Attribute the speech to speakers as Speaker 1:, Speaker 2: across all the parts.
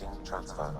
Speaker 1: Initiating transfer.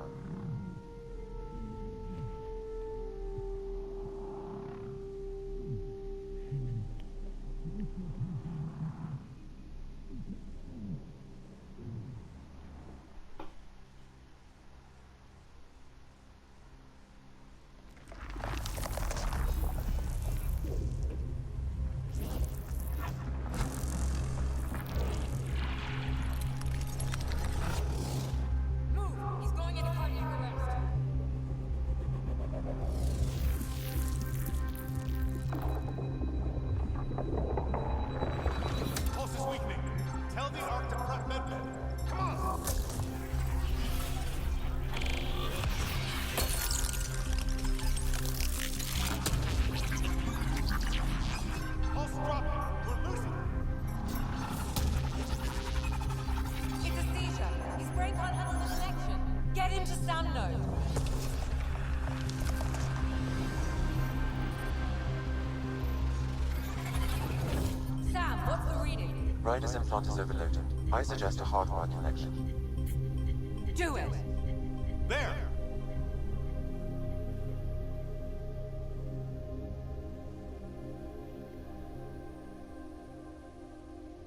Speaker 1: Rider's implant is overloaded. I suggest a hardwire connection.
Speaker 2: Do it!
Speaker 3: There!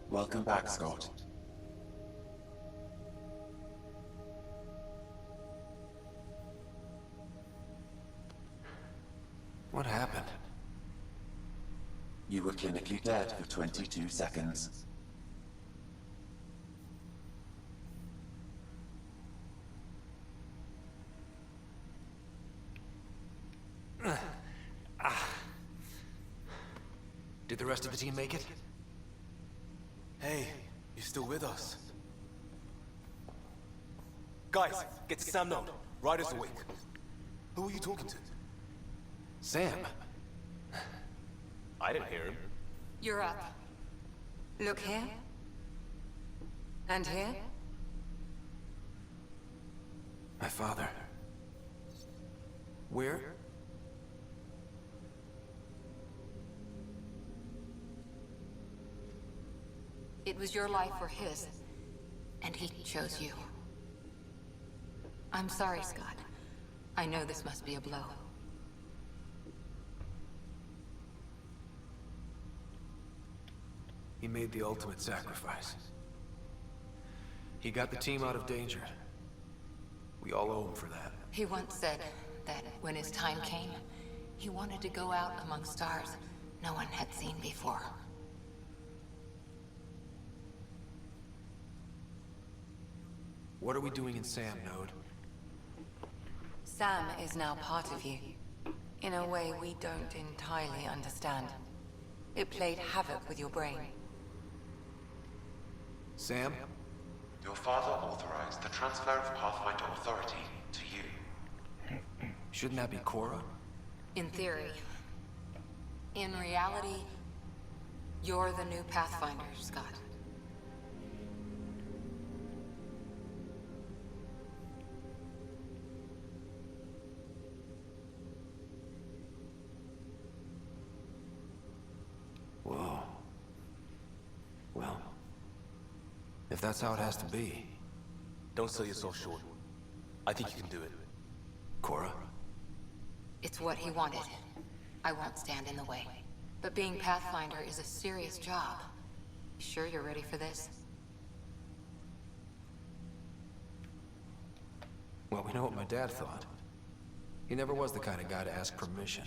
Speaker 1: Welcome back, Scott.
Speaker 4: What happened?
Speaker 1: You were clinically dead for 22 seconds.
Speaker 4: Did the rest of the team make it?
Speaker 5: Hey, you're still with us. Guys, get to Sam Node. Ryder's awake. Who are you talking to?
Speaker 4: Sam.
Speaker 5: I didn't hear him.
Speaker 2: You're up. Look here. And here.
Speaker 4: My father. Where?
Speaker 2: It was your life or his, and he chose you. I'm sorry, Scott. I know this must be a blow.
Speaker 4: He made the ultimate sacrifice. He got the team out of danger. We all owe him for that.
Speaker 2: He once said that when his time came, he wanted to go out among stars no one had seen before.
Speaker 4: What are we doing in Sam Node?
Speaker 2: Sam is now part of you, in a way we don't entirely understand. It played havoc with your brain.
Speaker 4: Sam?
Speaker 1: Your father authorized the transfer of Pathfinder authority to you.
Speaker 4: Shouldn't that be Cora?
Speaker 2: In theory. In reality, you're the new Pathfinder, Scott.
Speaker 4: Whoa. Well, if that's how it has to be.
Speaker 5: Don't sell yourself short. I think you can do it.
Speaker 4: Cora?
Speaker 2: It's what he wanted. I won't stand in the way. But being Pathfinder is a serious job. Sure you're ready for this?
Speaker 4: Well, we know what my dad thought. He never was the kind of guy to ask permission.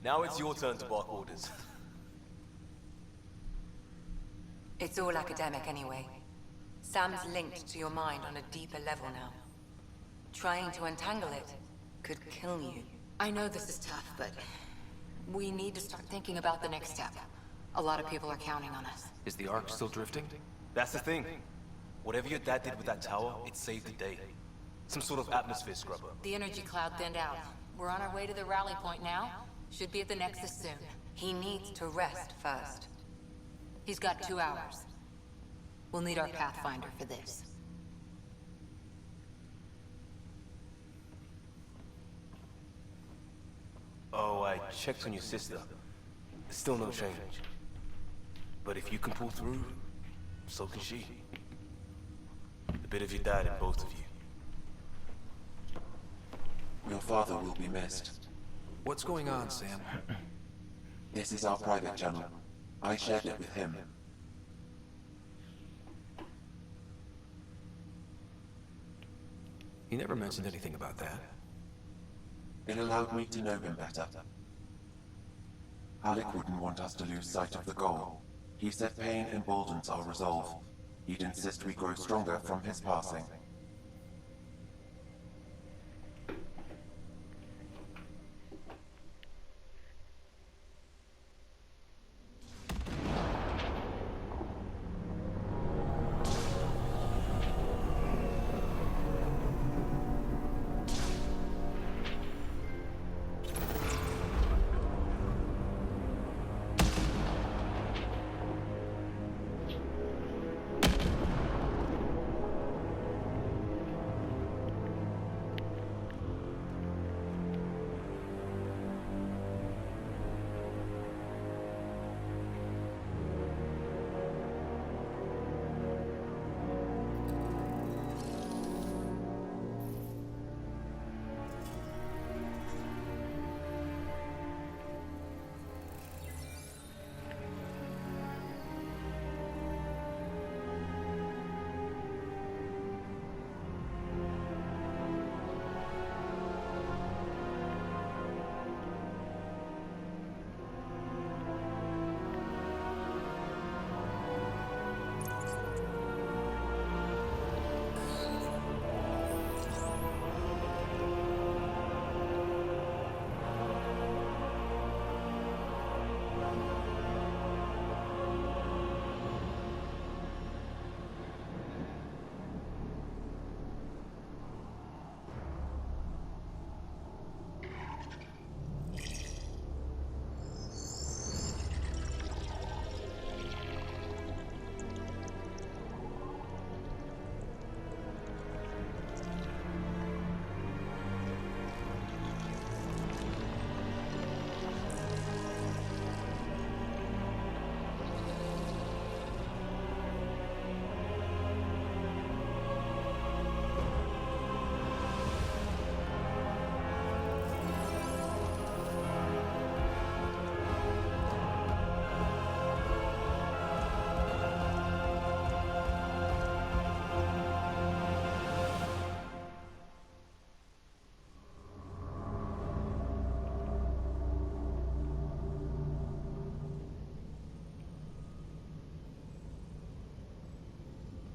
Speaker 5: Now it's your turn to bark orders.
Speaker 2: It's all academic anyway. Sam's linked to your mind on a deeper level now. Trying to untangle it could kill you. I know this is tough, but we need to start thinking about the next step. A lot of people are counting on us.
Speaker 4: Is the Ark still drifting?
Speaker 5: That's the thing. Whatever your dad did with that tower, it saved the day. Some sort of atmosphere scrubber.
Speaker 2: The energy cloud thinned out. We're on our way to the rally point now. Should be at the Nexus soon. He needs to rest first. He's got 2 hours. We'll need our Pathfinder for this.
Speaker 5: Oh, I checked on your sister. Still no change. But if you can pull through, so can she. A bit of your dad in both of you.
Speaker 1: father will be missed.
Speaker 4: What's going on, Sam?
Speaker 1: This is our private channel. I shared it with him.
Speaker 4: He never mentioned anything about that.
Speaker 1: It allowed me to know him better. Alec wouldn't want us to lose sight of the goal. He said pain emboldens our resolve. He'd insist we grow stronger from his passing.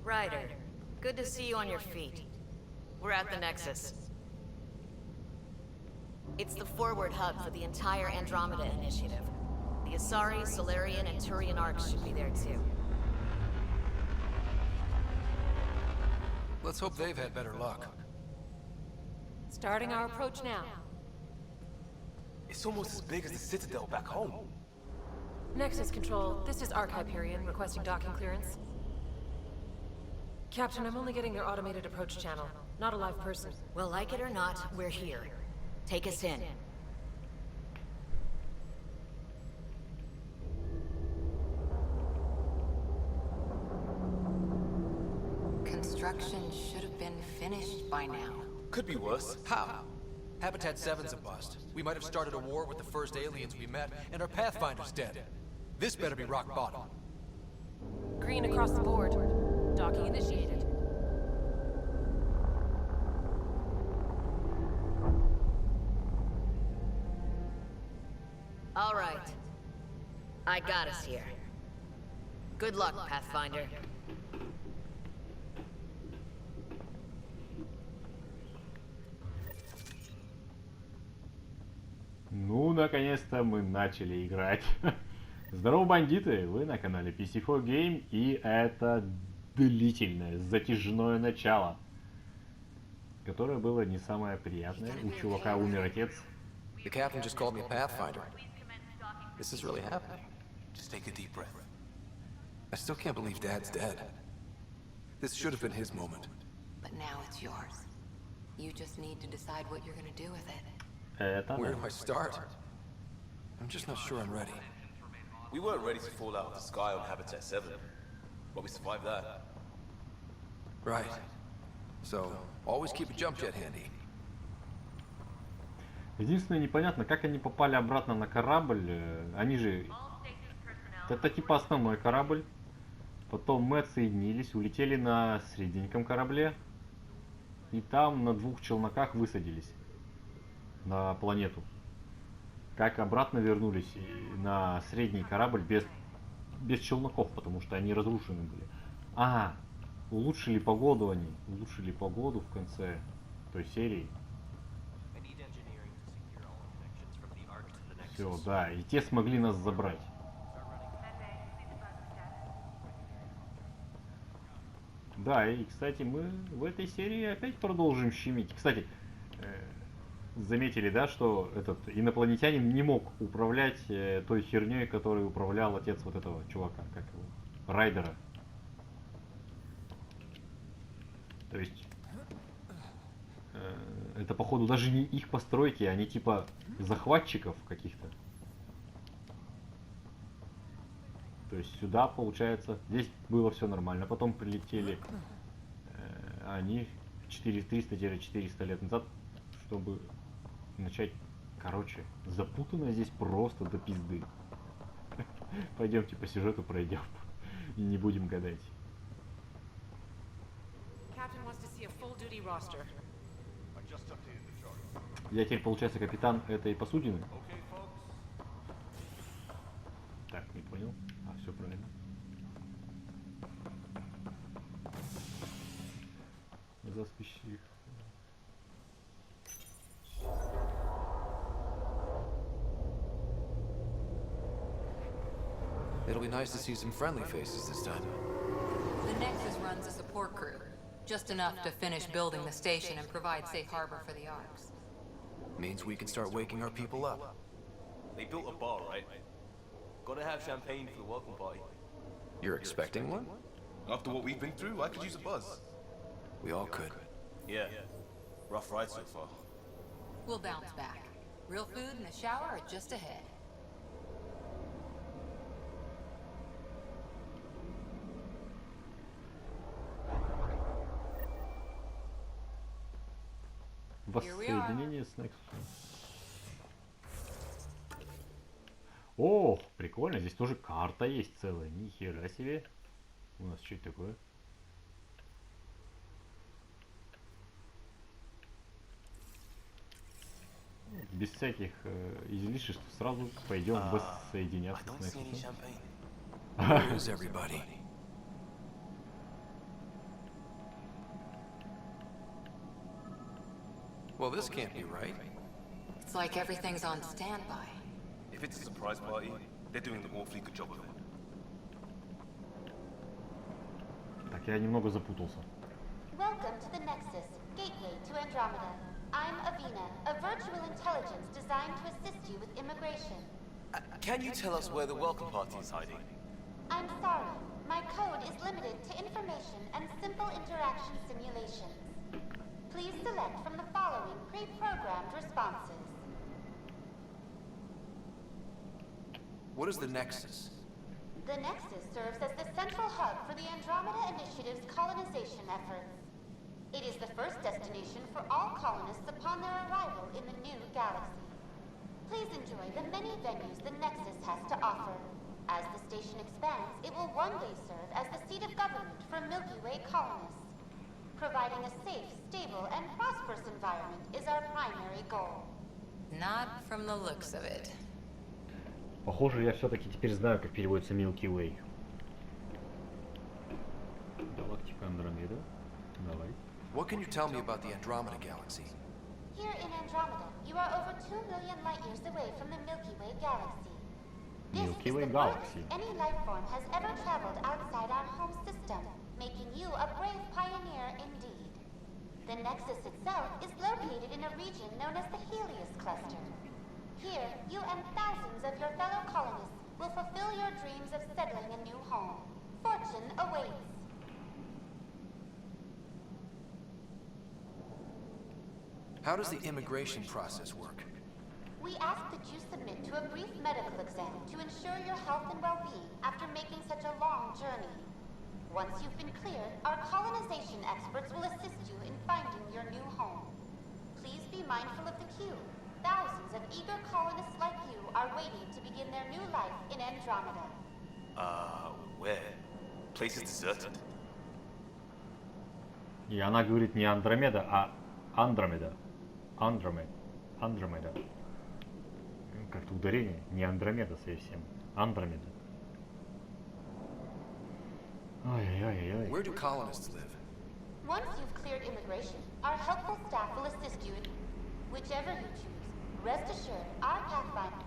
Speaker 3: Ryder, good to see you on your feet. We're at the Nexus. It's the forward hub for the entire Andromeda initiative. The Asari, Solarian, and Turian arcs should be there too.
Speaker 4: Let's hope they've had better luck.
Speaker 6: Starting our approach now.
Speaker 5: It's almost as big as the Citadel back home.
Speaker 6: Nexus Control, this is Arch Hyperion requesting docking clearance. Captain, I'm only getting their automated approach channel, not a live person.
Speaker 3: Well, like it or not, we're here. Take us in.
Speaker 2: Construction should have been finished by now.
Speaker 5: Could be worse.
Speaker 4: How? Habitat 7's a bust. We might have started a war with the first aliens we met, and our Pathfinder's dead. This better be rock bottom.
Speaker 6: Green across the board. Docking initiated.
Speaker 3: All right. I got us here. Good luck, Pathfinder.
Speaker 7: Ну, наконец-то мы начали играть. Здорово, бандиты! Вы на канале PC4 Game, и это длительное, затяжное начало, которое было не самое приятное. У чувака умер отец.
Speaker 4: The captain just called me Pathfinder. This is really happening.
Speaker 5: Just take a deep breath.
Speaker 4: I still can't believe Dad's dead. This should have been his moment.
Speaker 2: But now it's yours. You just need to decide what you're gonna do with it.
Speaker 4: Where do I start? I'm just not sure I'm ready.
Speaker 5: We weren't ready to fall out of the sky on Habitat 7, but we survived that.
Speaker 4: Right. So, always keep a jump jet handy.
Speaker 7: Единственное, непонятно, как они попали обратно на корабль. Они же... Это типа основной корабль. Потом мы отсоединились, улетели на средненьком корабле. И там на 2 челноках высадились. На планету. Как обратно вернулись на средний корабль без челноков, потому что они разрушены были. Ага, улучшили погоду они. Улучшили погоду в конце той серии. Все, да, и те смогли нас забрать. Да, и, кстати, мы в этой серии опять продолжим щемить. Кстати, заметили, да, что этот инопланетянин не мог управлять той херней, которой управлял отец вот этого чувака, как его, Райдера. То есть, это, походу, даже не их постройки, они типа захватчиков каких-то. То есть сюда, получается, здесь было все нормально. Потом прилетели они 300-400 лет назад, чтобы начать, короче, запутано здесь просто до пизды. Пойдемте по сюжету пройдем и не будем гадать. Я теперь, получается, капитан этой посудины? Так, не понял. А, все правильно. Заспеши.
Speaker 4: It'll be nice to see some friendly faces this time.
Speaker 2: The Nexus runs a support crew. Just enough to finish building the station and provide safe harbor for the Arks.
Speaker 4: Means we can start waking our people up.
Speaker 5: They built a bar, right? Gotta have champagne for the welcome party.
Speaker 4: You're expecting one?
Speaker 8: After what we've been through, I could use a buzz.
Speaker 4: We all could.
Speaker 5: Yeah. Rough ride so far.
Speaker 2: We'll bounce back. Real food and a shower are just ahead.
Speaker 7: Воссоединение с Нексусом. О, прикольно, здесь тоже карта есть целая, ни хера себе. У нас что это такое? Без всяких излишеств сразу пойдем воссоединяться с Нексусом.
Speaker 4: Well, this can't be right.
Speaker 2: It's like everything's on standby.
Speaker 8: If it's a surprise party, they're doing an awfully good job of it.
Speaker 7: Так, я немного запутался.
Speaker 9: Welcome to the Nexus, gateway to Andromeda. I'm Avina, a virtual intelligence designed to assist you with immigration.
Speaker 5: Can you tell us where the welcome party is hiding?
Speaker 9: I'm sorry, my code is limited to information and simple interaction simulations. Please select from the following pre-programmed responses.
Speaker 4: What is the Nexus?
Speaker 9: The Nexus serves as the central hub for the Andromeda Initiative's colonization efforts. It is the first destination for all colonists upon their arrival in the new galaxy. Please enjoy the many venues the Nexus has to offer. As the station expands, it will one day serve as the seat of government for Milky Way colonists. Providing a safe, stable, and prosperous environment is our primary goal.
Speaker 2: Not from the looks of it.
Speaker 7: Похоже, я все-таки теперь знаю, как переводится Milky Way. Галактика Андромеда. Давай.
Speaker 4: What can you tell me about the Andromeda Galaxy?
Speaker 9: Here in Andromeda, you are over 2 million light years away from the Milky Way galaxy.
Speaker 7: Milky Way
Speaker 9: This is the
Speaker 7: galaxy.
Speaker 9: farthest any life form has ever traveled outside our home system, making you a brave pioneer indeed. The Nexus itself is located in a region known as the Helios Cluster. Here, you and thousands of your fellow colonists will fulfill your dreams of settling a new home. Fortune awaits.
Speaker 4: How does the immigration process work?
Speaker 9: We ask that you submit to a brief medical exam to ensure your health and well-being after making such a long journey. Once you've been cleared, our colonization experts will assist you in finding your new home. Please be mindful of the queue. Thousands thousands of eager colonists like you are waiting to begin their new life in Andromeda.
Speaker 5: Where? Place is deserted.
Speaker 7: И она говорит не Андромеда, а Андромеда. Андромеда. Как-то ударение. Не Андромеда совсем. Андромеда. Ой-ой-ой-ой.
Speaker 4: Where do colonists live?
Speaker 9: Once you've cleared immigration, our helpful staff will assist you in whichever you choose. Rest assured, our Pathfinder...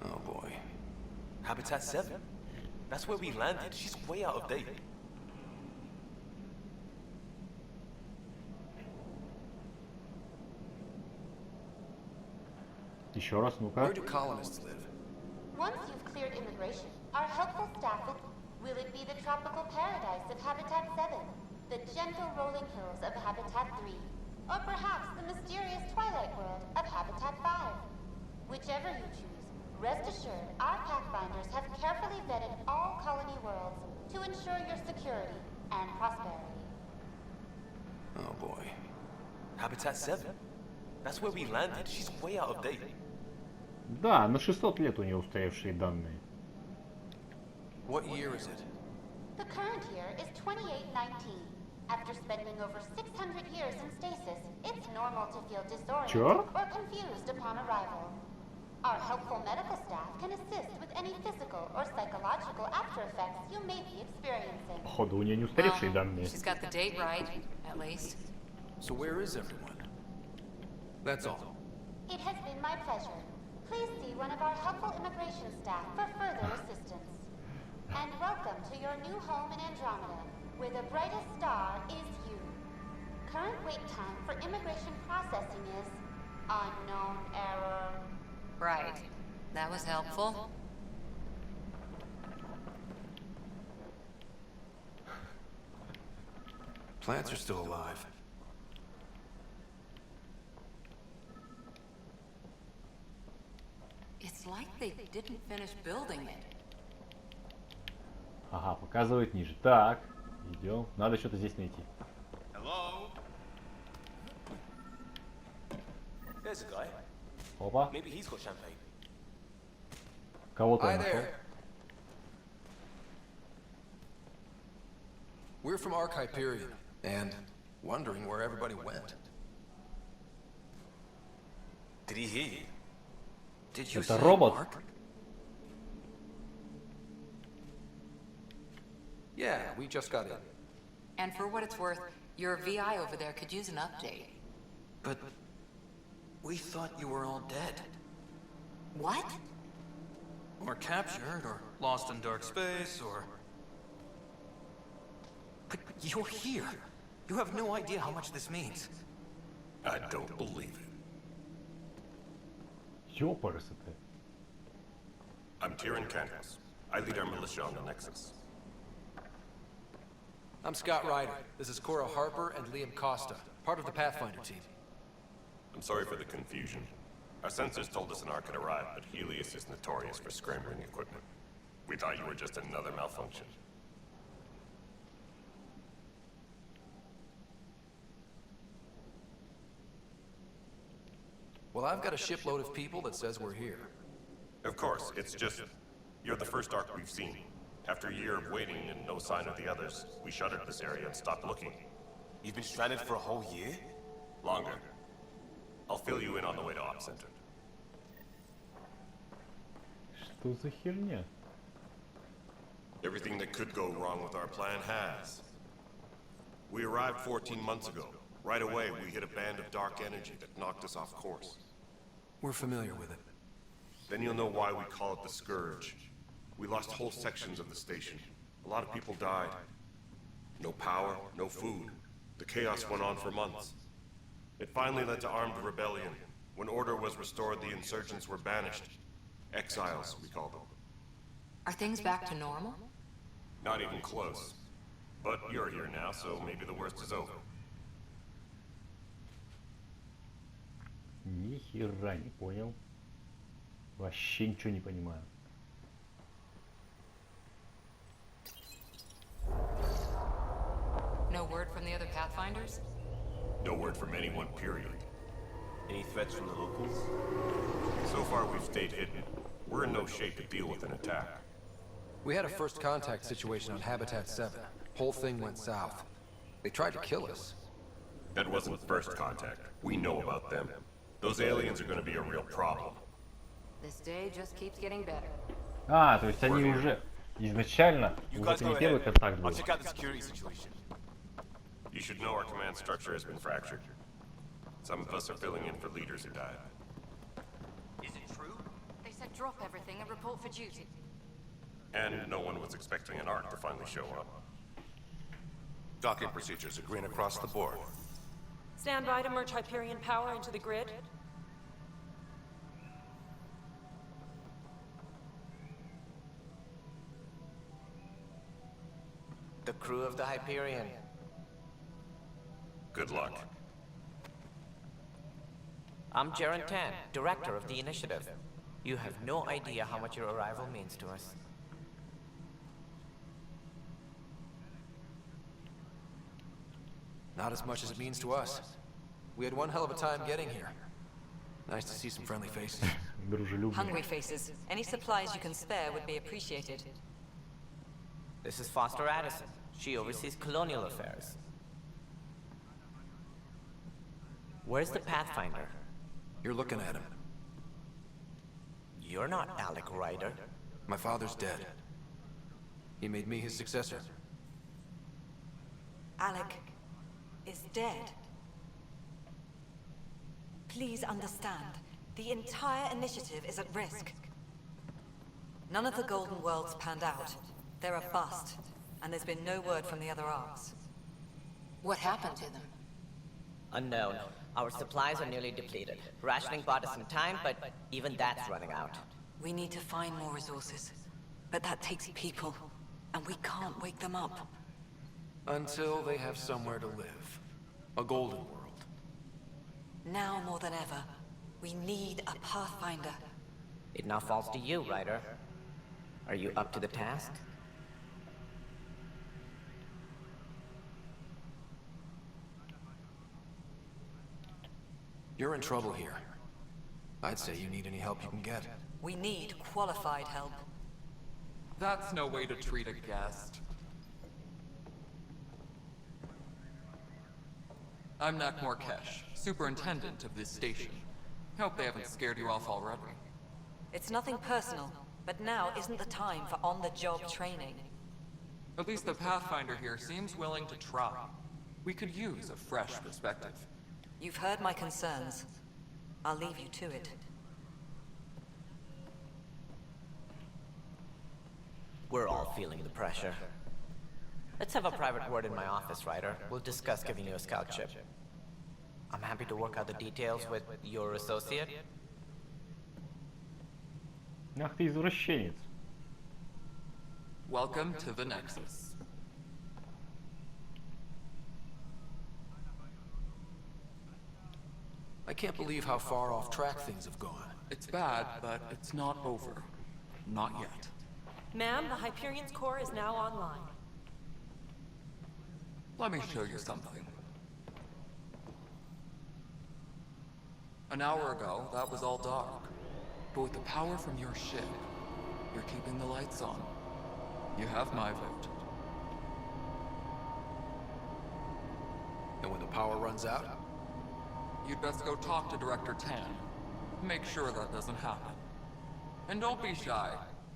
Speaker 5: Oh boy. Habitat 7? That's where we landed. She's way out of date.
Speaker 7: Еще раз, ну-ка.
Speaker 4: Where do colonists live?
Speaker 9: Once you've cleared immigration, our helpful staff will... Will it be the tropical paradise of Habitat 7? The gentle rolling hills of Habitat 3? Or perhaps the mysterious twilight world of Habitat 5? Whichever you choose, rest assured our Pathfinders have carefully vetted all colony worlds to ensure your security and prosperity.
Speaker 5: Oh boy. Habitat 7? That's where we landed. She's way out of date.
Speaker 7: Да, на 600 лет у нее устаревшие данные.
Speaker 4: What year is it?
Speaker 9: The current year is 2819. After spending over 600 years in stasis, it's normal to feel disoriented or confused upon arrival. Our helpful medical staff can assist with any physical or psychological after effects you may be experiencing.
Speaker 7: Походу, у нее не устаревшие данные.
Speaker 2: She's got the date right, at least.
Speaker 4: So where is everyone? That's all.
Speaker 9: It has been my pleasure. Please see one of our helpful immigration staff for further assistance. And welcome to your new home in Andromeda, where the brightest star is you. Current wait time for immigration processing is unknown error.
Speaker 2: Right. That was helpful.
Speaker 4: Plants are still alive.
Speaker 2: It's like they didn't finish building it.
Speaker 7: Ага, показывает ниже. Так, идем. Надо что-то здесь найти.
Speaker 8: Hello?
Speaker 5: There's a guy.
Speaker 7: Опа.
Speaker 5: Maybe he's got champagne.
Speaker 7: Кого-то
Speaker 4: Hi
Speaker 7: я нашел.
Speaker 4: there. We're from Hyperion, and wondering where everybody went.
Speaker 5: Did he hear you?
Speaker 4: Did you
Speaker 7: Это
Speaker 4: say
Speaker 7: робот.
Speaker 4: Mark? Yeah, we just got in.
Speaker 2: And for what it's worth, your VI over there could use an update.
Speaker 4: But we thought you were all dead.
Speaker 2: What?
Speaker 10: Or captured, or lost in dark space, or...
Speaker 4: But you're here. You have no idea how much this means.
Speaker 8: I don't believe it.
Speaker 7: Ёпарасы-то.
Speaker 8: I'm Tyrion Cantos. I lead our militia on the Nexus.
Speaker 4: I'm Scott Ryder. This is Cora Harper and Liam Costa, part of the Pathfinder team.
Speaker 8: I'm sorry for the confusion. Our sensors told us an Ark had arrived, but Helios is notorious for scrambling equipment. We thought you were just another malfunction.
Speaker 4: Well, I've got a shipload of people that says we're here.
Speaker 8: Of course, it's just... You're the first Ark we've seen. After a year of waiting and no sign of the others, we shuttered this area and stopped looking.
Speaker 5: You've been stranded for a whole year?
Speaker 8: Longer. I'll fill you in on the way to Op Center.
Speaker 7: Что за херня?
Speaker 8: Everything that could go wrong with our plan has. We arrived 14 months ago. Right away, we hit a band of dark energy that knocked us off course.
Speaker 4: We're familiar with it.
Speaker 8: Then you'll know why we call it the Scourge. We lost whole sections of the station. A lot of people died. No power, no food. The chaos went on for months. It finally led to armed rebellion. When order was restored, the insurgents were banished. Exiles, we call them.
Speaker 2: Are things back to normal?
Speaker 8: Not even close. But you're here now, so maybe the worst is over.
Speaker 7: Ни хера не понял. Вообще ничего не понимаю.
Speaker 2: No word from the other Pathfinders?
Speaker 8: No word from anyone, period.
Speaker 5: Any threats from the locals?
Speaker 8: So far, we've stayed hidden. We're in no shape to deal with an attack.
Speaker 4: We had a first contact situation on Habitat 7. Whole thing went south. They tried to kill us.
Speaker 8: That wasn't first contact. We know about them. Those aliens are gonna be a real problem.
Speaker 2: This day just keeps getting better.
Speaker 7: А, то есть они уже изначально, вот это не первый контакт был.
Speaker 8: You should know our command structure has been fractured. Some of us are filling in for leaders who died.
Speaker 10: Is it true?
Speaker 2: They said drop everything and report for duty.
Speaker 8: And no one was expecting an ARC to finally show up.
Speaker 11: Docking procedures are green across the board.
Speaker 6: Stand by to merge Hyperion power into the grid.
Speaker 12: The crew of the Hyperion.
Speaker 8: Good luck.
Speaker 12: I'm Jaren Tan, director of the initiative. You have no idea how much your arrival means to us.
Speaker 4: Not as much as it means to us. We had one hell of a time getting here. Nice to see some friendly faces.
Speaker 2: Hungry faces. Any supplies you can spare would be appreciated.
Speaker 12: This is Foster Addison. She oversees colonial affairs. Where's the Pathfinder?
Speaker 4: You're looking at him.
Speaker 12: You're not Alec Ryder.
Speaker 4: My father's dead. He made me his successor.
Speaker 2: Alec is dead. Please understand, the entire initiative is at risk. None of the Golden Worlds panned out. They're a bust, and there's been no word from the other arcs. What happened to them?
Speaker 12: Unknown. Our supplies are nearly depleted. Rationing bought us some time, but even that's running out.
Speaker 2: We need to find more resources. But that takes people, and we can't wake them up.
Speaker 4: Until they have somewhere to live. A golden world.
Speaker 2: Now more than ever, we need a Pathfinder.
Speaker 12: It now falls to you, Ryder. Are you up to the task?
Speaker 4: You're in trouble here. I'd say you need any help you can get.
Speaker 2: We need qualified help.
Speaker 10: That's no way to treat a guest. I'm Nak Morkesh, superintendent of this station. Hope they haven't scared you off already.
Speaker 2: It's nothing personal, but now isn't the time for on-the-job training.
Speaker 10: At least the Pathfinder here seems willing to try. We could use a fresh perspective.
Speaker 2: You've heard my concerns. I'll leave you to it.
Speaker 12: We're all feeling the pressure. Let's have a private word in my office, Ryder. We'll discuss giving you a scout ship. I'm happy to work out the details with your associate.
Speaker 7: Ах ты извращенец.
Speaker 10: Welcome to the Nexus.
Speaker 4: I can't believe how far off track things have gone.
Speaker 10: It's bad, but it's not over. Not yet.
Speaker 6: Ma'am, the Hyperion's core is now online.
Speaker 10: Let me show you something. An hour ago, that was all dark. But with the power from your ship, you're keeping the lights on. You have my vote.
Speaker 4: And when the power runs out?
Speaker 10: You'd best go talk to Director Tan. Make sure that doesn't happen. And don't be shy.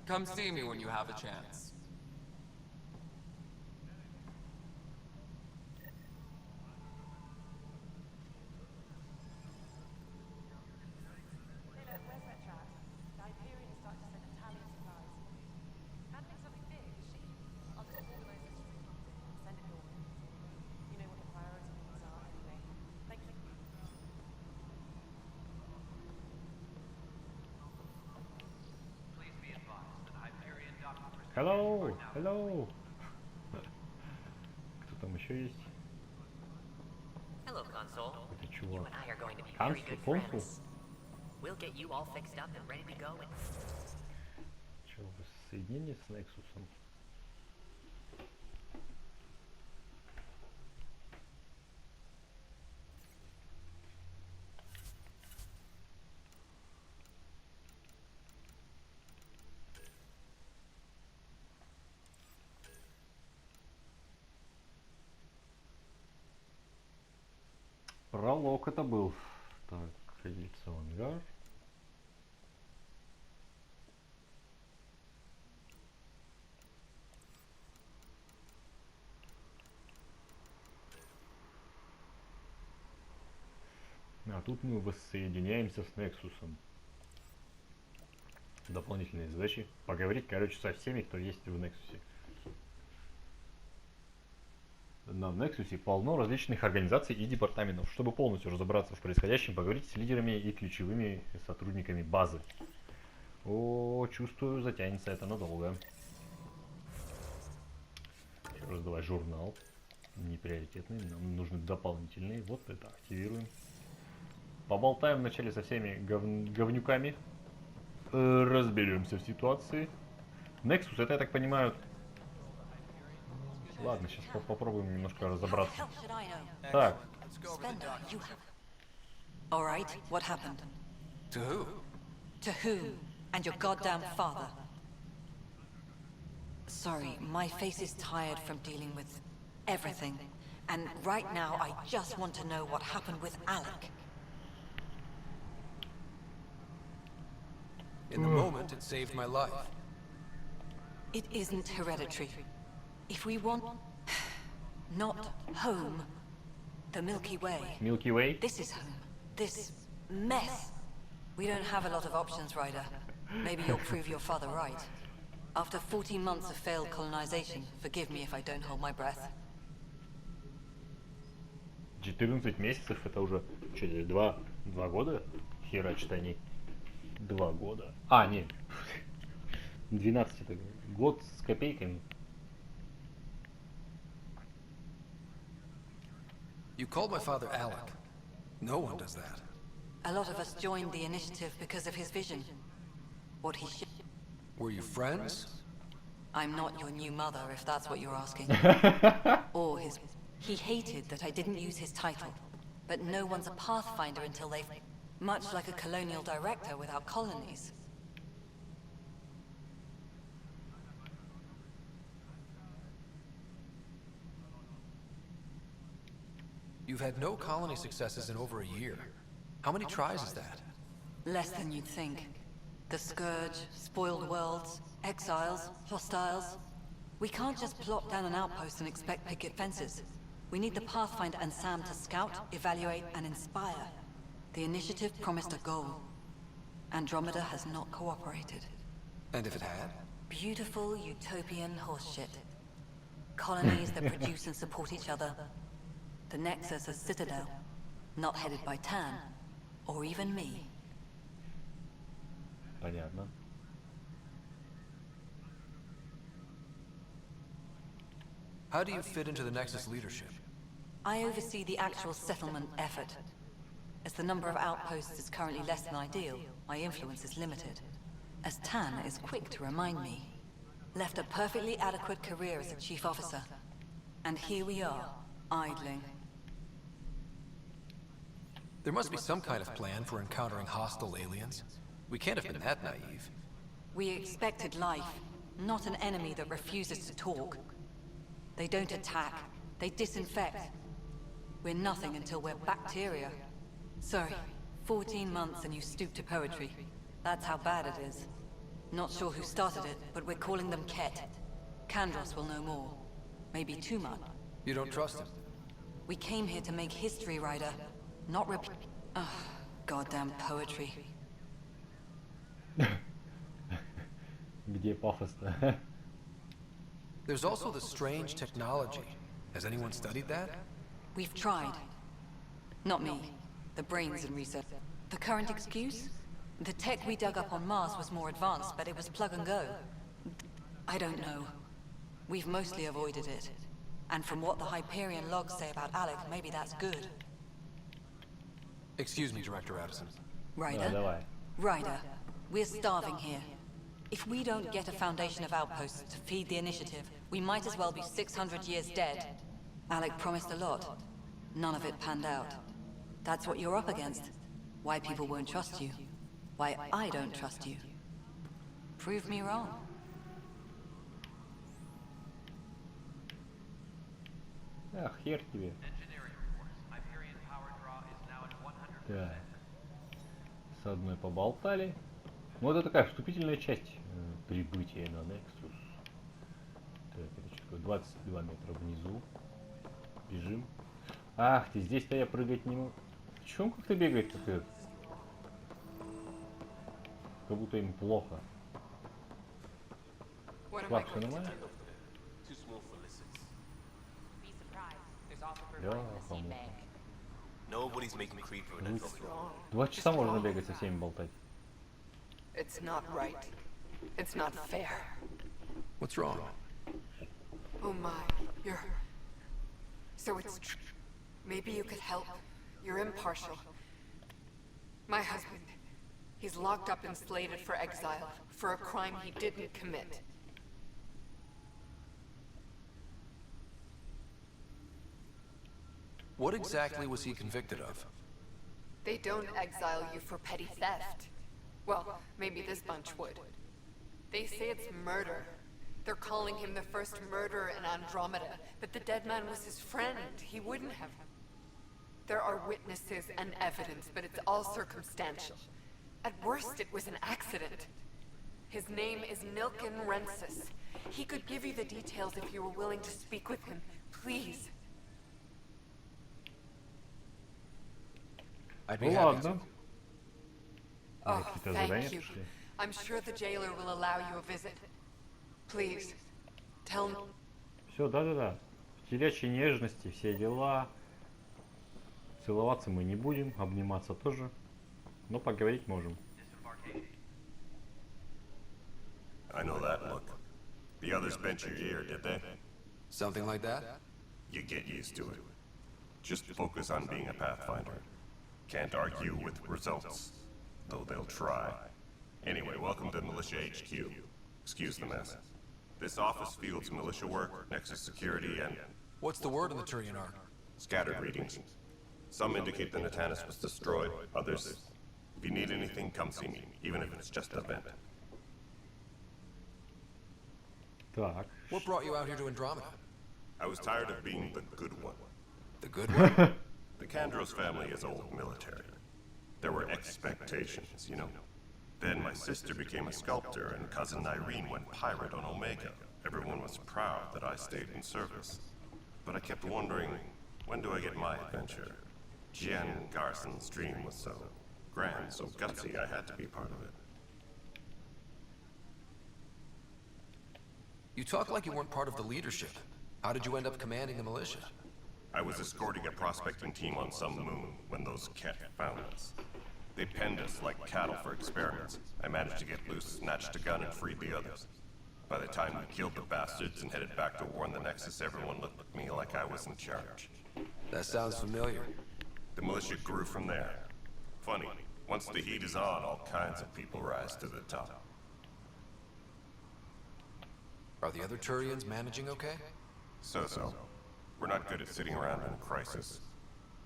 Speaker 10: Come see me when you have a chance.
Speaker 7: Hello, hello. Кто там еще есть?
Speaker 13: Hello, Console.
Speaker 7: Это
Speaker 13: You
Speaker 7: чувак.
Speaker 13: and I are going to be very
Speaker 7: Консул,
Speaker 13: good
Speaker 7: консул.
Speaker 13: friends. We'll get you all fixed up and ready to go.
Speaker 7: Че, соединение с Нексусом? Пролог это был. Так, ходиться в ангар. А тут мы воссоединяемся с Нексусом. Дополнительные задачи. Поговорить, короче, со всеми, кто есть в Нексусе. На Нексусе полно различных организаций и департаментов. Чтобы полностью разобраться в происходящем, поговорить с лидерами и ключевыми сотрудниками базы. О, чувствую, затянется это надолго. Раздавай журнал. Неприоритетный. Нам нужны дополнительные. Вот это активируем. Поболтаем вначале со всеми говнюками. Разберемся в ситуации. Нексус, это, я так понимаю... Ладно, сейчас попробуем немножко разобраться. Так.
Speaker 2: All right, what happened?
Speaker 4: To who?
Speaker 2: To whom? And your goddamn father. Sorry, my face is tired from dealing with everything. And right now, I just want to know what happened with Alec.
Speaker 4: In the moment, it saved my life.
Speaker 2: It isn't hereditary. If we want... not home, the Milky Way.
Speaker 7: Milky Way?
Speaker 2: This is home. This mess. We don't have a lot of options, Ryder. Maybe you'll prove your father right. After 14 months of failed colonization, forgive me if I don't hold my breath.
Speaker 7: 14 месяцев, это уже, что, 2 года? Херачат они. 2 года. А, нет. 12 это год с копейками.
Speaker 4: You called my father Alec. No one does that.
Speaker 2: A lot of us joined the initiative because of his vision. What he
Speaker 4: Were you friends?
Speaker 2: I'm not your new mother, if that's what you're asking. Or his... He hated that I didn't use his title. But no one's a pathfinder until they've... Much like a colonial director without colonies.
Speaker 4: You've had no colony successes in over a year. How many tries is that?
Speaker 2: Less than you'd think. The Scourge, spoiled worlds, exiles, hostiles. We can't just plop down an outpost and expect picket fences. We need the Pathfinder and Sam to scout, evaluate, and inspire. The initiative promised a goal. Andromeda has not cooperated.
Speaker 4: And if it had?
Speaker 2: Beautiful utopian horseshit. Colonies that produce and support each other. The Nexus a citadel, not headed by Tan, or even me.
Speaker 7: Понятно.
Speaker 4: How do you fit into the Nexus leadership?
Speaker 2: I oversee the actual settlement effort. As the number of outposts is currently less than ideal, my influence is limited. As Tan is quick to remind me. Left a perfectly adequate career as a chief officer. And here we are, idling.
Speaker 4: There must be some kind of plan for encountering hostile aliens. We can't have been that naive.
Speaker 2: We expected life, not an enemy that refuses to talk. They don't attack, they disinfect. We're nothing until we're bacteria. Sorry, 14 months and you stoop to poetry. That's how bad it is. Not sure who started it, but we're calling them Ket. Kandros will know more. Maybe too much.
Speaker 4: You don't trust him?
Speaker 2: We came here to make history, Ryder. Not repeat. Ugh, goddamn poetry.
Speaker 7: Где пафос-то?
Speaker 4: There's also the strange technology. Has anyone studied that?
Speaker 2: We've tried. Not me. The brains in research. The current excuse? The tech we dug up on Mars was more advanced, but it was plug and go. I don't know. We've mostly avoided it. And from what the Hyperion logs say about Alec, maybe that's good.
Speaker 4: Excuse me, Director Addison.
Speaker 2: Ryder? Ryder, we're starving here. If we don't get a foundation of outposts to feed the initiative, we might as well be 600 years dead. Alec promised a lot. None of it panned out. That's what you're up against. Why people won't trust you. Why I don't trust you. Prove me wrong.
Speaker 7: Ах, хер тебе. Так. С одной поболтали. Ну, вот это такая вступительная часть прибытия на Нексус. Так, это что такое? 22 метра внизу. Бежим. Ах ты, здесь-то я прыгать не могу. В чем как-то бегает, как этот? Как будто им плохо. Флаг, все нормально? Два часа можно бегать со всеми болтать.
Speaker 2: It's not right. It's not fair.
Speaker 4: What's wrong?
Speaker 2: Oh my, you're... So it's true. Maybe you could help. You're impartial. My husband, he's locked up and slated for exile for a crime he didn't commit.
Speaker 4: What exactly was he convicted of?
Speaker 2: They don't exile you for petty theft. Well, maybe this bunch would. They say it's murder. They're calling him the first murderer in Andromeda, but the dead man was his friend. He wouldn't have. There are witnesses and evidence, but it's all circumstantial. At worst, it was an accident. His name is Nilken Rensis. He could give you the details if you were willing to speak with him. Please.
Speaker 4: I'd be happy to.
Speaker 2: Oh, thank you. I'm sure the jailer will allow you a visit. Please, tell me.
Speaker 7: Все, да-да-да. В телячьей нежности, все дела. Целоваться мы не будем, обниматься тоже. Но поговорить можем.
Speaker 8: I know that look. The others bent your ear, did they?
Speaker 4: Something like that?
Speaker 8: You get used to it. Just focus on being a Pathfinder. Can't argue with results, though they'll try. Anyway, welcome to Militia HQ. Excuse the mess. This office fields militia work, Nexus security, and...
Speaker 4: What's the word on the Turian Ark?
Speaker 8: Scattered readings. Some indicate the Natanus was destroyed, others... If you need anything, come see me, even if it's just a vent.
Speaker 7: Так.
Speaker 4: What brought you out here to Andromeda?
Speaker 8: I was tired of being the good one.
Speaker 4: The good one?
Speaker 8: The Kandros family is old military. There were expectations, you know. Then my sister became a sculptor and cousin Irene went pirate on Omega. Everyone was proud that I stayed in service. But I kept wondering, when do I get my adventure? Jen Garson's dream was so grand, so gutsy, I had to be part of it.
Speaker 4: You talk like you weren't part of the leadership. How did you end up commanding the militia?
Speaker 8: I was escorting a prospecting team on some moon when those Ket found us. They penned us like cattle for experiments. I managed to get loose, snatched a gun, and freed the others. By the time we killed the bastards and headed back to warn the Nexus, everyone looked at me like I was in charge.
Speaker 4: That sounds familiar.
Speaker 8: The militia grew from there. Funny, once the heat is on, all kinds of people rise to the top.
Speaker 4: Are the other Turians managing okay?
Speaker 8: So-so. We're not good at sitting around in a crisis.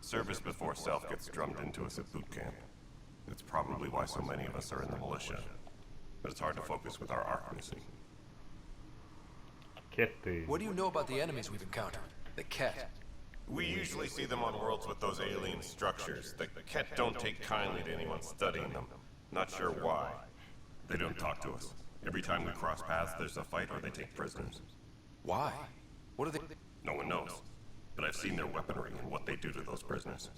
Speaker 8: Service before self gets drummed into us at boot camp. That's probably why so many of us are in the militia. But it's hard to focus with our arc missing.
Speaker 4: What do you know about the enemies we've encountered? The Ket?
Speaker 8: We usually see them on worlds with those alien structures. The Ket don't take kindly to anyone studying them. Not sure why. They don't talk to us. Every time we cross paths, there's a fight or they take prisoners.
Speaker 4: Why? What are they...
Speaker 8: No one knows. But I've seen their weaponry and what they do to those prisoners.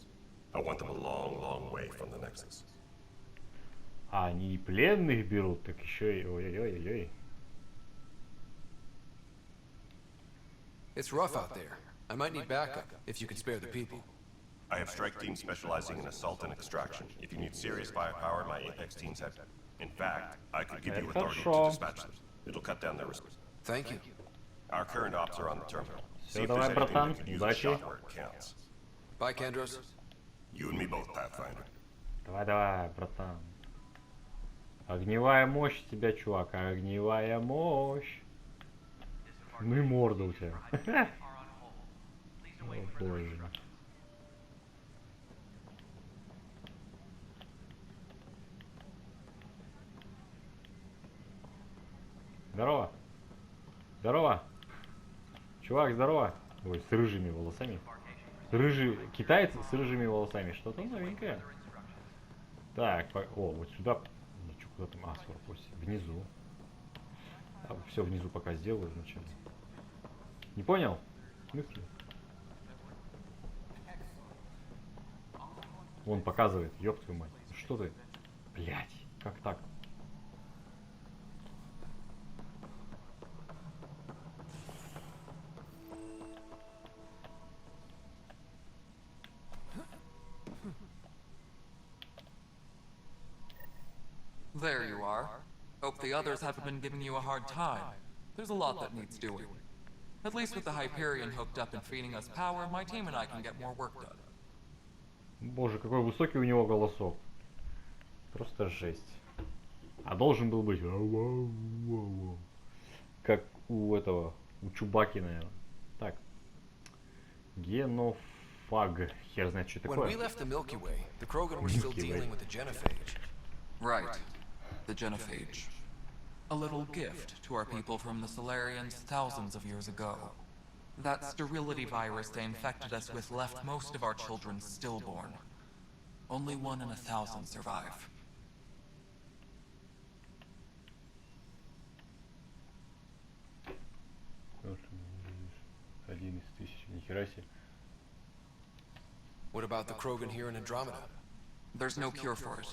Speaker 8: I want them a long, long way from the Nexus.
Speaker 7: А они и пленных берут, так еще и... Ой-ой-ой-ой.
Speaker 4: It's rough out there. I might need backup, if you can spare the people.
Speaker 8: I have strike teams specializing in assault and extraction. If you need serious firepower, my Apex teams have... In fact, I could give you authority to dispatch them. It'll cut down their risk.
Speaker 4: Thank you.
Speaker 8: Our current ops are on the terminal. See
Speaker 7: Все,
Speaker 8: if
Speaker 7: давай,
Speaker 8: there's anything
Speaker 7: братан,
Speaker 8: that could use a
Speaker 7: удачи.
Speaker 8: shot where it counts.
Speaker 4: Bye, Kandros.
Speaker 8: You and me both, Pathfinder.
Speaker 7: Давай-давай, братан. Огневая мощь у тебя, чувак, огневая мощь. Ну и морда у тебя. О, боже. Здорово. Здорово. Чувак, здорово. Ой, с рыжими волосами. Рыжий китаец с рыжими волосами. Что-то новенькое. Так, о, вот сюда. Ничего, куда там? А, 48. Внизу. А, все внизу пока сделаю вначале. Не понял? В смысле? Он показывает, ёб твою мать. Что ты? Блять, как так?
Speaker 10: There you are. Hope the others haven't been giving you a hard time. There's a lot that needs doing. At least with the Hyperion hooked up and feeding us power, my team and I can get more work done.
Speaker 7: Боже, какой высокий у него голосок. Просто жесть. А должен был быть как у этого, у Чубаки, наверное. Так. Генофаг. Хер знает, что такое.
Speaker 4: When we left the Milky Way, the Krogan were still dealing with the genophage.
Speaker 10: Right. The genophage. A little gift to our people from the Solarians thousands of years ago. That sterility virus they infected us with left most of our children stillborn. Only 1 in 1,000 survive.
Speaker 4: What about the Krogan here in Andromeda?
Speaker 10: There's no cure for it.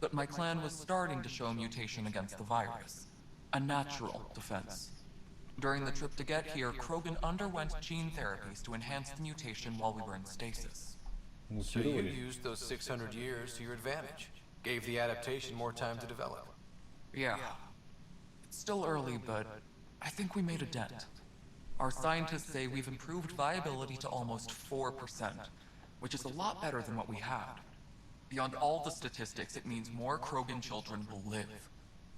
Speaker 10: But my clan was starting to show mutation against the virus. A natural defense. During the trip to get here, Krogan underwent gene therapies to enhance the mutation while we were in stasis.
Speaker 4: So you used those 600 years to your advantage. Gave the adaptation more time to develop.
Speaker 10: Yeah. It's still early, but I think we made a dent. Our scientists say we've improved viability to almost 4%, which is a lot better than what we had. Beyond all the statistics, it means more Krogan children will live.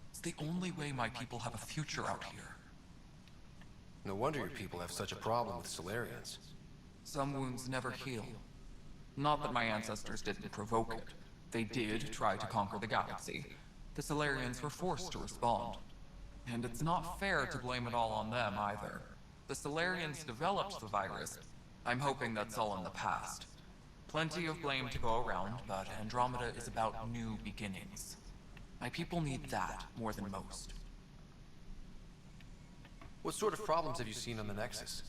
Speaker 10: It's the only way my people have a future out here.
Speaker 4: No wonder your people have such a problem with Solarians.
Speaker 10: Some wounds never heal. Not that my ancestors didn't provoke it. They did try to conquer the galaxy. The Solarians were forced to respond. And it's not fair to blame it all on them either. The Solarians developed the virus. I'm hoping that's all in the past. Plenty of blame to go around, but Andromeda is about new beginnings. My people need that more than most.
Speaker 4: What sort of problems have you seen on the Nexus?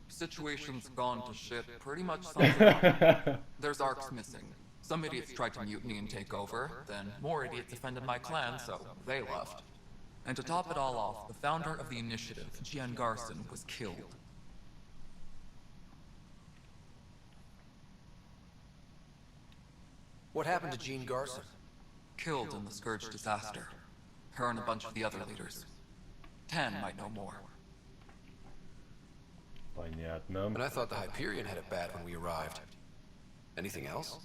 Speaker 10: Situation's gone to shit pretty much sums it up. There's arcs missing. Some idiots tried to mutiny and take over, then more idiots offended my clan, so they left. And to top it all off, the founder of the initiative, Gian Garson, was killed.
Speaker 4: What happened to Jean Garson?
Speaker 10: Killed in the Scourge disaster. Her and a bunch of the other leaders. Tan might know more.
Speaker 7: Понятно.
Speaker 4: And I thought the Hyperion had it bad when we arrived. Anything else?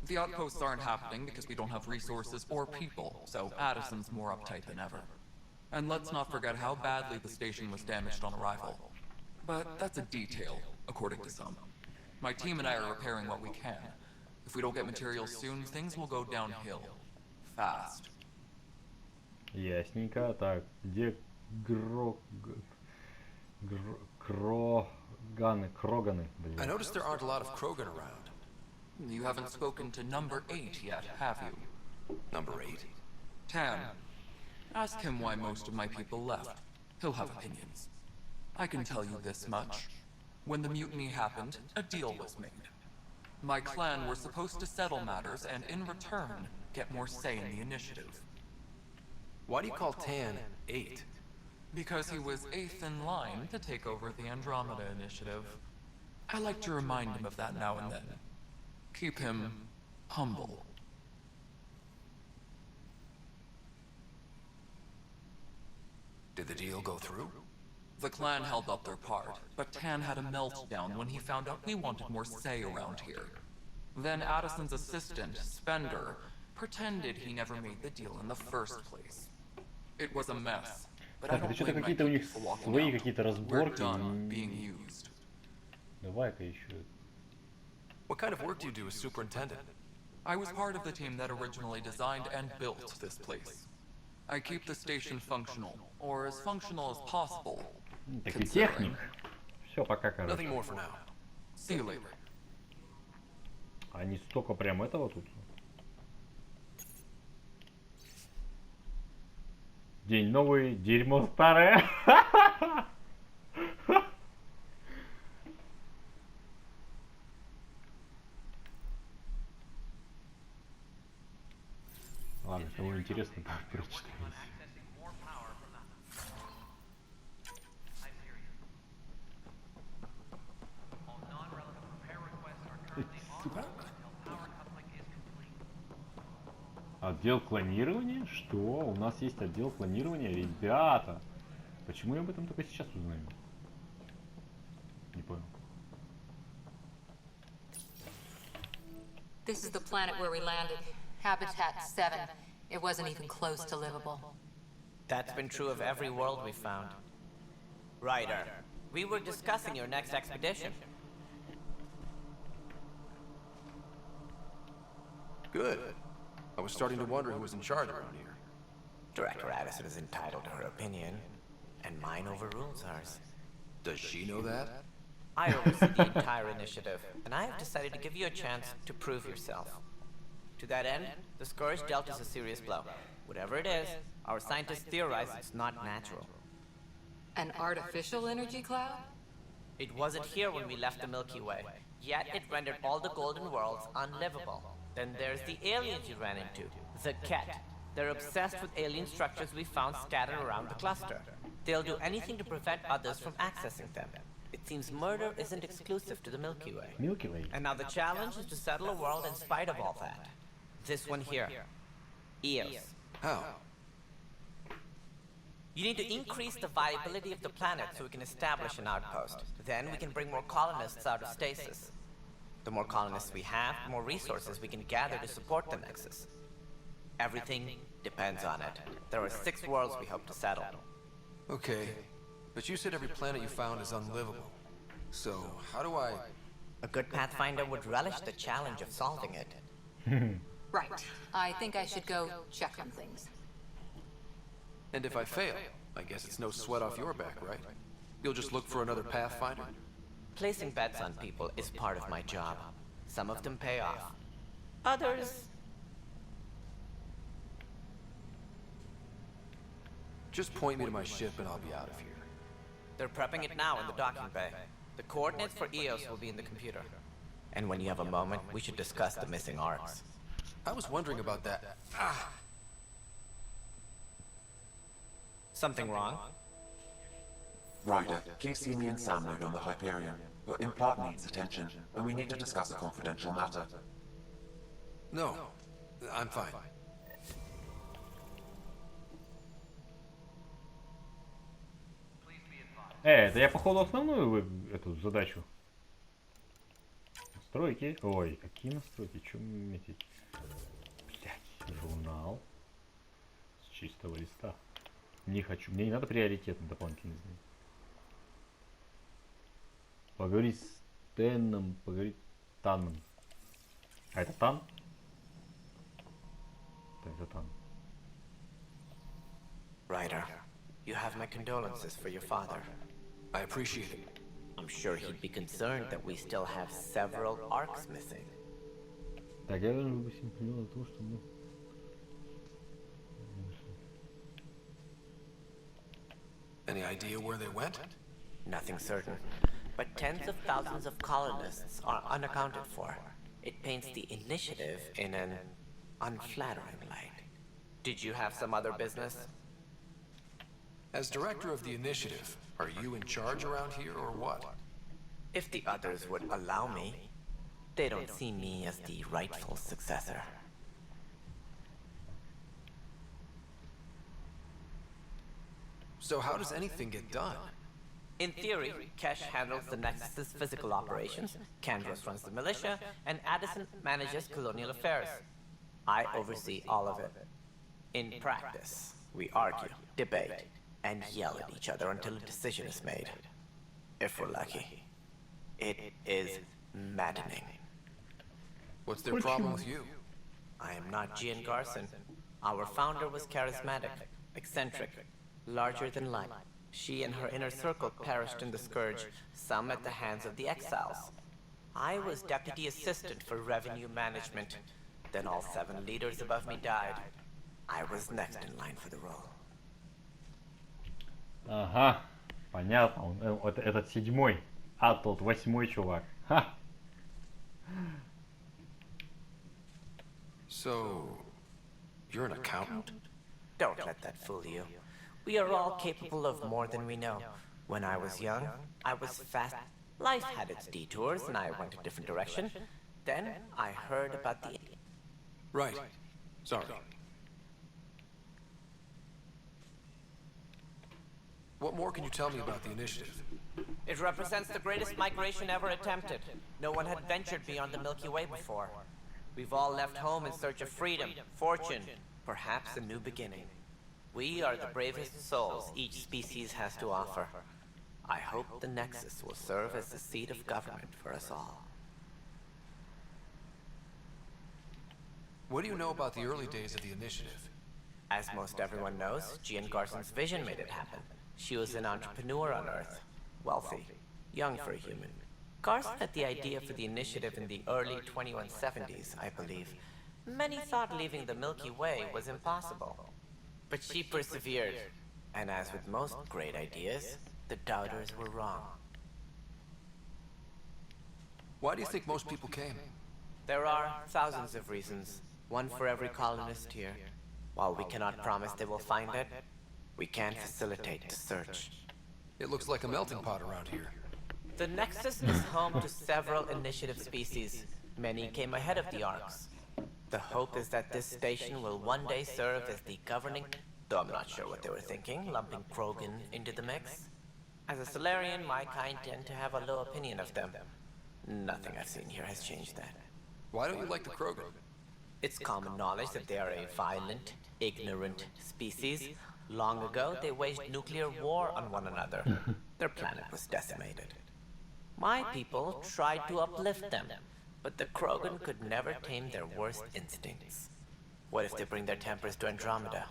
Speaker 10: The outposts aren't happening because we don't have resources or people, so Addison's more uptight than ever. And let's not forget how badly the station was damaged on arrival. But that's a detail, according to some. My team and I are repairing what we can. If we don't get materials soon, things will go downhill. Fast.
Speaker 7: Ясненько. Так, где Кроганы, блин.
Speaker 4: I noticed there aren't a lot of Krogan around.
Speaker 10: You haven't spoken to number 8 yet, have you?
Speaker 4: Number 8?
Speaker 10: Tan. Ask him why most of my people left. He'll have opinions. I can tell you this much. When the mutiny happened, a deal was made. My clan were supposed to settle matters and, in return, get more say in the initiative.
Speaker 4: Why do you call Tan 8?
Speaker 10: Because he was 8th in line to take over the Andromeda initiative. I like to remind him of that now and then. Keep him humble.
Speaker 4: Did the deal go through?
Speaker 10: The clan held up their part, but Tan had a meltdown when he found out we wanted more say around here. Then Addison's assistant, Spender, pretended he never made the deal in the first place. It was a mess, but I don't blame my people for walking out. We're done being used.
Speaker 7: Давай-ка еще.
Speaker 4: What kind of work do you do as superintendent?
Speaker 10: I was part of the team that originally designed and built this place. I keep the station functional, or as functional as possible.
Speaker 7: Такой техник. Все, пока, короче.
Speaker 4: Nothing more for now.
Speaker 10: See you later.
Speaker 7: А не столько прям этого тут. День новый, дерьмо старое. Ладно, кого интересно, так прочитайте. Отдел клонирования? Что? У нас есть отдел клонирования? Ребята! Почему я об этом только сейчас узнаю? Не понял.
Speaker 2: This is the planet where we landed. Habitat 7. It wasn't even close to livable.
Speaker 12: That's been true of every world we found. Ryder, we were discussing your next expedition.
Speaker 4: Good. I was starting to wonder who was in charge around here.
Speaker 12: Director Addison is entitled to her opinion, and mine overrules ours.
Speaker 4: Does she know that?
Speaker 12: I oversee the entire initiative, and I have decided to give you a chance to prove yourself. To that end, the Scourge dealt us a serious blow. Whatever it is, our scientists theorize it's not natural.
Speaker 2: An artificial energy cloud?
Speaker 12: It wasn't here when we left the Milky Way, yet it rendered all the golden worlds unlivable. Then there's the aliens you ran into, the Ket. They're obsessed with alien structures we found scattered around the cluster. They'll do anything to prevent others from accessing them. It seems murder isn't exclusive to the Milky Way.
Speaker 7: Milky Way.
Speaker 12: And now the challenge is to settle a world in spite of all that. This one here. EOS.
Speaker 4: How?
Speaker 12: You need to increase the viability of the planet so we can establish an outpost. Then we can bring more colonists out of stasis. The more colonists we have, the more resources we can gather to support the Nexus. Everything depends on it. There are 6 worlds we hope to settle.
Speaker 4: Okay, but you said every planet you found is unlivable. So, how do I...
Speaker 12: A good Pathfinder would relish the challenge of solving it.
Speaker 2: Right. I think I should go check on things.
Speaker 4: And if I fail, I guess it's no sweat off your back, right? You'll just look for another Pathfinder?
Speaker 12: Placing bets on people is part of my job. Some of them pay off. Others...
Speaker 4: Just point me to my ship and I'll be out of here.
Speaker 12: They're prepping it now in the docking bay. The coordinates for EOS will be in the computer. And when you have a moment, we should discuss the missing arcs.
Speaker 4: I was wondering about that.
Speaker 12: Something wrong?
Speaker 1: Ryder, keep Simi and Sam load on the Hyperion, but Impart needs attention, and we need to discuss a confidential matter.
Speaker 4: No, I'm fine.
Speaker 7: Это я походу основную эту задачу. Настройки. Ой, какие настройки? Чем метить? Блять, журнал. С чистого листа. Не хочу. Мне не надо приоритетно дополнительно сделать. Поговорить с Тенном, поговорить с Таном. А это Тан? Да, это Тан.
Speaker 12: Ryder, you have my condolences for your father.
Speaker 4: I appreciate it.
Speaker 12: I'm sure he'd be concerned that we still have several arcs missing.
Speaker 7: Так, я должен быть понял то, что мы...
Speaker 4: Any idea where they went?
Speaker 12: Nothing certain, but tens of thousands of colonists are unaccounted for. It paints the initiative in an unflattering light. Did you have some other business?
Speaker 4: As director of the initiative, are you in charge around here or what?
Speaker 12: If the others would allow me, they don't see me as the rightful successor.
Speaker 4: So how does anything get done?
Speaker 12: In theory, Kesh handles the Nexus's physical operations, Kandros runs the militia, and Addison manages colonial affairs. I oversee all of it. In practice, we argue, debate, and yell at each other until a decision is made. If we're lucky. It is maddening.
Speaker 4: What's their problem with you?
Speaker 12: I am not Gian Garson. Our founder was charismatic, eccentric, larger than life. She and her inner circle perished in the Scourge, some at the hands of the Exiles. I was deputy assistant for revenue management. Then all 7 leaders above me died. I was next in line for the role.
Speaker 7: Ага, понятно. Вот этот 7-й, а тот 8-й чувак. Ха.
Speaker 4: So, you're an accountant?
Speaker 12: Don't let that fool you. We are all capable of more than we know. When I was young, I was fast. Life had its detours, and I went a different direction. Then I heard about the...
Speaker 4: Right. Sorry. What more can you tell me about the initiative?
Speaker 12: It represents the greatest migration ever attempted. No one had ventured beyond the Milky Way before. We've all left home in search of freedom, fortune, perhaps a new beginning. We are the bravest souls each species has to offer. I hope the Nexus will serve as the seat of government for us all.
Speaker 4: What do you know about the early days of the initiative?
Speaker 12: As most everyone knows, Jean Garson's vision made it happen. She was an entrepreneur on Earth, wealthy, young for a human. Garson had the idea for the initiative in the early 2170s, I believe. Many thought leaving the Milky Way was impossible. But she persevered, and as with most great ideas, the doubters were wrong.
Speaker 4: Why do you think most people came?
Speaker 12: There are thousands of reasons, one for every colonist here. While we cannot promise they will find it, we can facilitate the search.
Speaker 4: It looks like a melting pot around here.
Speaker 12: The Nexus is home to several initiative species. Many came ahead of the Arks. The hope is that this station will one day serve as the governing... Though I'm not sure what they were thinking, lumping Krogan into the mix. As a Solarian, my kind tend to have a low opinion of them. Nothing I've seen here has changed that.
Speaker 4: Why don't you like the Krogan?
Speaker 12: It's common knowledge that they are a violent, ignorant species. Long ago, they waged nuclear war on one another. Their planet was decimated. My people tried to uplift them, but the Krogan could never tame their worst instincts. What if they bring their tempers to Andromeda?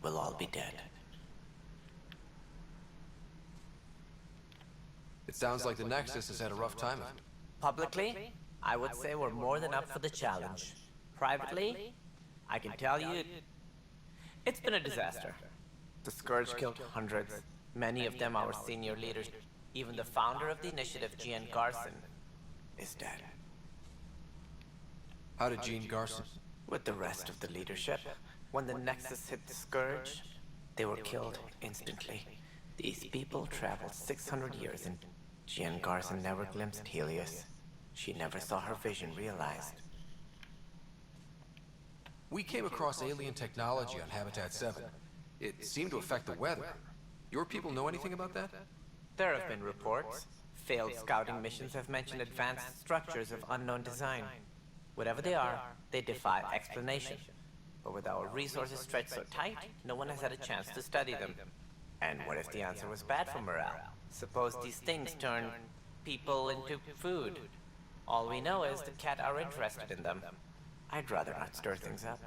Speaker 12: We'll all be dead.
Speaker 4: It sounds like the Nexus has had a rough time of it.
Speaker 12: Publicly, I would say we're more than up for the challenge. Privately, I can tell you, it's been a disaster. The Scourge killed hundreds, many of them our senior leaders. Even the founder of the initiative, Jean Garson, is dead.
Speaker 4: How did Jean Garson?
Speaker 12: With the rest of the leadership. When the Nexus hit the Scourge, they were killed instantly. These people traveled 600 years and Jean Garson never glimpsed Helios. She never saw her vision realized.
Speaker 4: We came across alien technology on Habitat 7. It seemed to affect the weather. Your people know anything about that?
Speaker 12: There have been reports. Failed scouting missions have mentioned advanced structures of unknown design. Whatever they are, they defy explanation. But with our resources stretched so tight, no one has had a chance to study them. And what if the answer was bad for morale? Suppose these things turn people into food. All we know is the cat are interested in them. I'd rather not stir things up.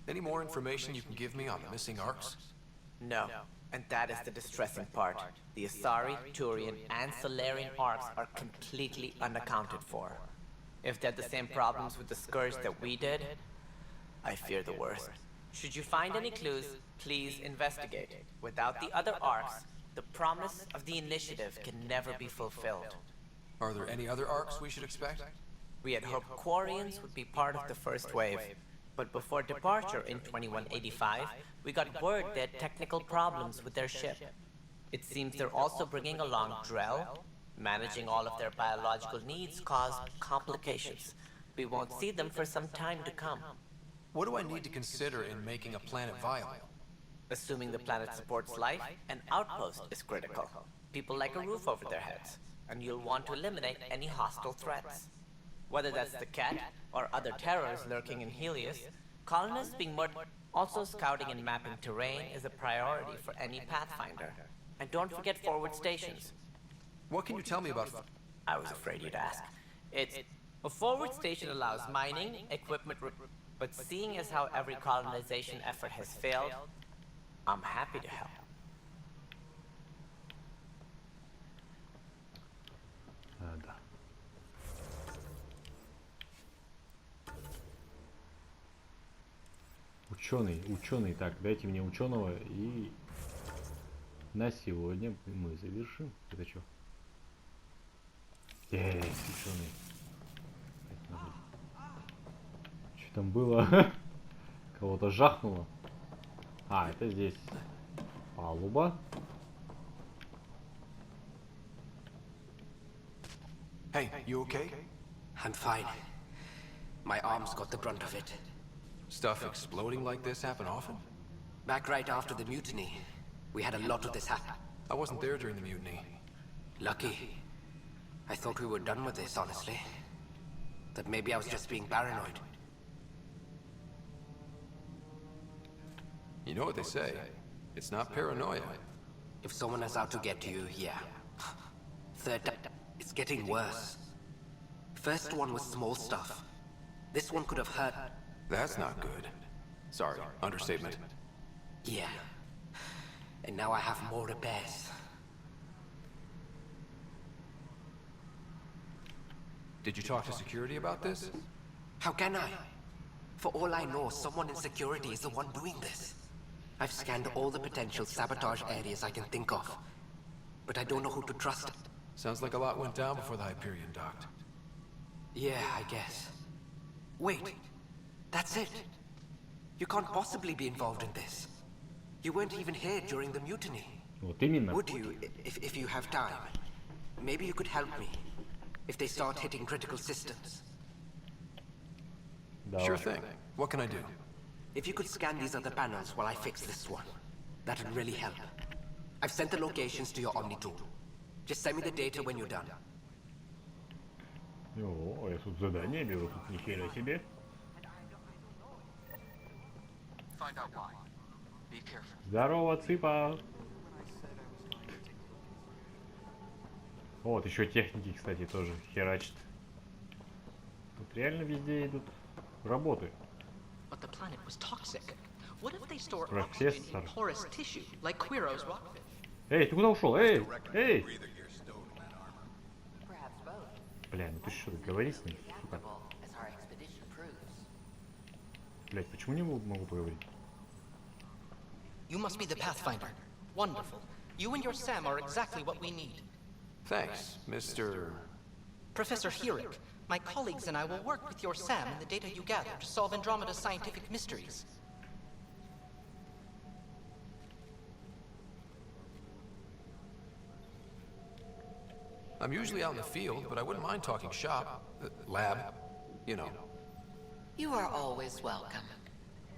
Speaker 4: Any more information you can give me on the missing Arks?
Speaker 12: No, and that is the distressing part. The Asari, Turian, and Solarian Arks are completely unaccounted for. If they had the same problems with the Scourge that we did, I fear the worst. Should you find any clues, please investigate. Without the other Arks, the promise of the initiative can never be fulfilled.
Speaker 4: Are there any other Arks we should expect?
Speaker 12: We had hoped Quarians would be part of the first wave. But before departure in 2185, we got word they had technical problems with their ship. It seems they're also bringing along Drell. Managing all of their biological needs caused complications. We won't see them for some time to come.
Speaker 4: What do I need to consider in making a planet viable?
Speaker 12: Assuming the planet supports life, an outpost is critical. People like a roof over their heads, and you'll want to eliminate any hostile threats. Whether that's the cat or other terrors lurking in Helios, colonists being murdered. Also, scouting and mapping terrain is a priority for any Pathfinder. And don't forget forward stations.
Speaker 4: What can you tell me about...
Speaker 12: I was afraid you'd ask. A forward station allows mining, equipment, but seeing as how every colonization effort has failed, I'm happy to help.
Speaker 7: Да. Ученый. Так, дайте мне ученого, и на сегодня мы завершим. Это что? Есть ученый. Что там было? Кого-то жахнуло. А, это здесь палуба.
Speaker 4: Hey, you okay?
Speaker 14: I'm fine. My arms got the brunt of it.
Speaker 4: Stuff exploding like this happen often?
Speaker 14: Back right after the mutiny, we had a lot of this happen.
Speaker 4: I wasn't there during the mutiny.
Speaker 14: Lucky. I thought we were done with this, honestly. That maybe I was just being paranoid.
Speaker 4: You know what they say. It's not paranoia.
Speaker 14: If someone is out to get you, yeah. Third time, it's getting worse. First one was small stuff. This one could have hurt.
Speaker 4: That's not good. Sorry, understatement.
Speaker 14: Yeah. And now I have more repairs.
Speaker 4: Did you talk to security about this?
Speaker 14: How can I? For all I know, someone in security is the one doing this. I've scanned all the potential sabotage areas I can think of. But I don't know who to trust.
Speaker 4: Sounds like a lot went down before the Hyperion docked.
Speaker 14: Yeah, I guess. Wait. That's it. You can't possibly be involved in this. You weren't even here during the mutiny.
Speaker 7: Вот именно.
Speaker 14: Would you, if you have time? Maybe you could help me. If they start hitting critical systems.
Speaker 7: Давай.
Speaker 4: Sure thing. What can I do?
Speaker 14: If you could scan these other panels while I fix this one, that would really help. I've sent the locations to your Omni tool. Just send me the data when you're done.
Speaker 7: О, я тут задание беру, тут ни хера себе. Здорово, цыпа! Вот, еще техники, кстати, тоже херачат. Тут реально везде идут работы. Профессор. Эй, ты куда ушел? Эй! Эй! Бля, ну ты что, говори с ним, сука. Блять, почему не могу поговорить?
Speaker 15: You must be the Pathfinder. Wonderful. You and your Sam are exactly what we need.
Speaker 4: Thanks, Mr.
Speaker 15: Professor Hirik, my colleagues and I will work with your Sam and the data you gather to solve Andromeda's scientific mysteries.
Speaker 4: I'm usually out in the field, but I wouldn't mind talking shop. Lab. You know.
Speaker 2: You are always welcome.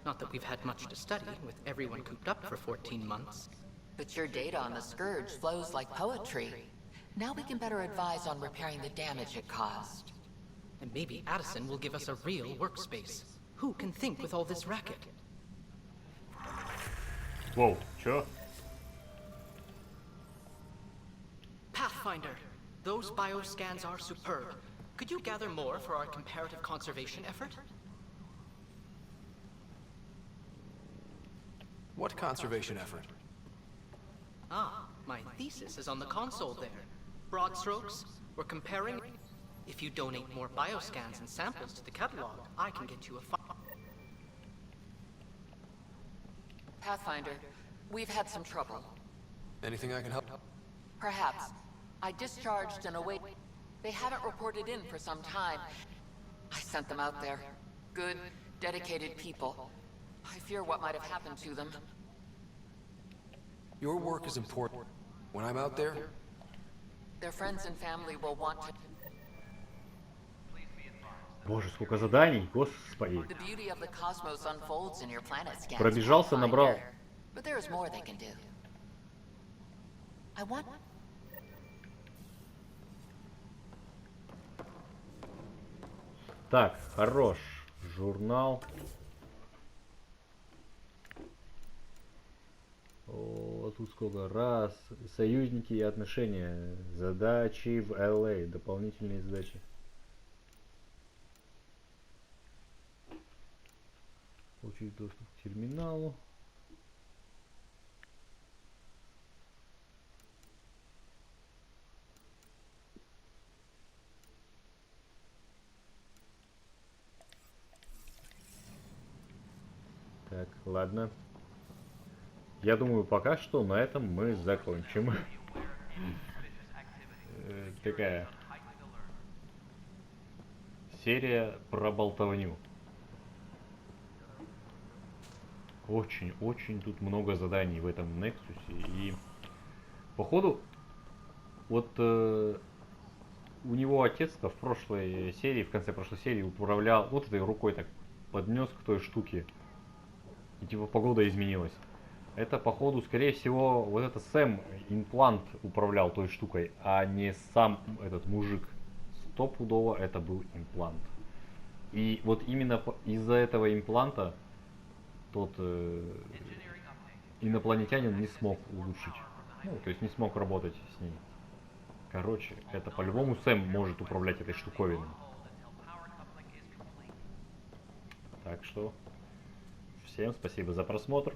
Speaker 15: Not that we've had much to study, with everyone cooped up for 14 months.
Speaker 2: But your data on the Scourge flows like poetry. Now we can better advise on repairing the damage it caused.
Speaker 15: And maybe Addison will give us a real workspace. Who can think with all this racket?
Speaker 7: Whoa, sure.
Speaker 15: Pathfinder, those bioscans are superb. Could you gather more for our comparative conservation effort?
Speaker 4: What conservation effort?
Speaker 15: Ah, my thesis is on the console there. Broad strokes, we're comparing. If you donate more bioscans and samples to the catalog, I can get you a
Speaker 2: Pathfinder, we've had some trouble.
Speaker 4: Anything I can help?
Speaker 2: Perhaps. I discharged and await. They haven't reported in for some time. I sent them out there. Good, dedicated people. I fear what might have happened to them.
Speaker 4: Your work is important. When I'm out there,
Speaker 2: their friends and family will want to.
Speaker 7: Боже, сколько заданий, господи.
Speaker 2: The beauty of the cosmos unfolds in your planet scans.
Speaker 7: Пробежался, набрал.
Speaker 2: But there is more they can do. I want.
Speaker 7: Так, хорош. Журнал. О, тут сколько раз. Союзники и отношения. Задачи в LA. Дополнительные задачи. Получить доступ к терминалу. Так, ладно. Я думаю, пока что на этом мы закончим. Такая серия про болтовню. Очень тут много заданий в этом Нексусе. И походу, вот у него отец-то в прошлой серии, в конце прошлой серии управлял, вот этой рукой так поднес к той штуке. И типа погода изменилась. Это походу, скорее всего, вот это Сэм, имплант, управлял той штукой, а не сам этот мужик. Стопудово это был имплант. И вот именно из-за этого импланта тот инопланетянин не смог улучшить. Ну, то есть не смог работать с ней. Короче, это по-любому Сэм может управлять этой штуковиной. Так что, всем спасибо за просмотр.